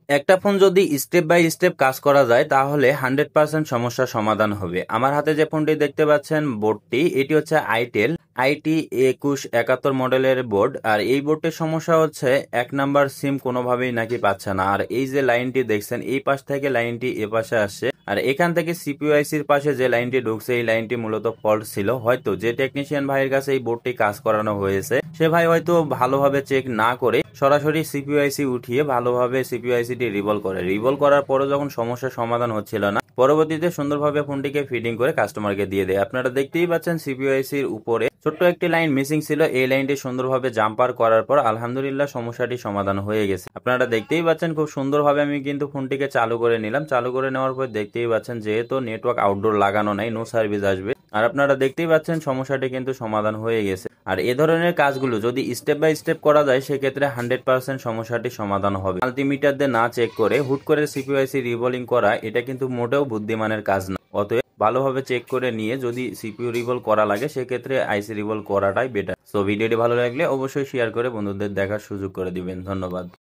একটা ফোন যদি step by step কাজ করা যায় তাহলে 100% সমস্যার সমাধান হবে। আমার হাতে যে ফোনটি দেখতে পাচ্ছেন বোর্ডটি, এটি হচ্ছে আইটেল IT2171 মডেলের বোর্ড। আর এই বোর্ডটির সমস্যা হচ্ছে 1 নাম্বার সিম কোনোভাবেই নাকি পাচ্ছে না। আর এই যে লাইনটি দেখছেন, এই পাশ থেকে লাইনটি এ পাশে আসছে, আর এখান থেকে সিপিইউআইসির পাশে যে লাইনটি ঢুকছে এই লাইনটি মূলত ফল্ট ছিল। হয়তো যে টেকনিশিয়ান ভাইয়ের কাছে এই বোর্ডটি কাজ করানো হয়েছে সে ভাই হয়তো ভালোভাবে চেক না করে সরাসরি সিপিইউআইসি উঠিয়ে ভালোভাবে সিপিইউআইসিটি রিভল করার পরে যখন সমস্যার সমাধান হচ্ছিল না, পরবর্তীতে সুন্দরভাবে ফোনটিকে ফিটিং করে কাস্টমারকে দিয়ে দেয়। আপনারা দেখতেই পাচ্ছেন সিপিইউআইসির উপরে ছোট্ট একটি লাইন মিসিং ছিল, এই লাইনটি সুন্দরভাবে জাম্পার করার পর আলহামদুলিল্লাহ সমস্যাটি সমাধান হয়ে গেছে। আপনারা দেখতেই পাচ্ছেন খুব সুন্দরভাবে আমি কিন্তু ফোনটিকে চালু করে নিলাম। চালু করে নেওয়ার পর দেখতেই পাচ্ছেন যেহেতু নেটওয়ার্ক আউটডোর লাগানো নাই, নো সার্ভিস আসবে। আর আপনারা দেখতেই পাচ্ছেন সমস্যাটি কিন্তু সমাধান হয়ে গেছে। আর এ ধরনের কাজগুলো যদি স্টেপ বাই স্টেপ করা যায় সেক্ষেত্রে 100% সমস্যাটি সমাধান হবে। মাল্টিমিটার দিয়ে না চেক করে হুট করে সিপিইউআইসি রিভলিং করা এটা কিন্তু মোটেও বুদ্ধিমানের কাজ না। অতএব ভালোভাবে চেক করে নিয়ে যদি সিপিইউ রিভল করা লাগে সেক্ষেত্রে আইসি রিভল করাটাই বেটার। সো ভিডিওটি ভালো লাগলে অবশ্যই শেয়ার করে বন্ধুদের দেখার সুযোগ করে দিবেন। ধন্যবাদ।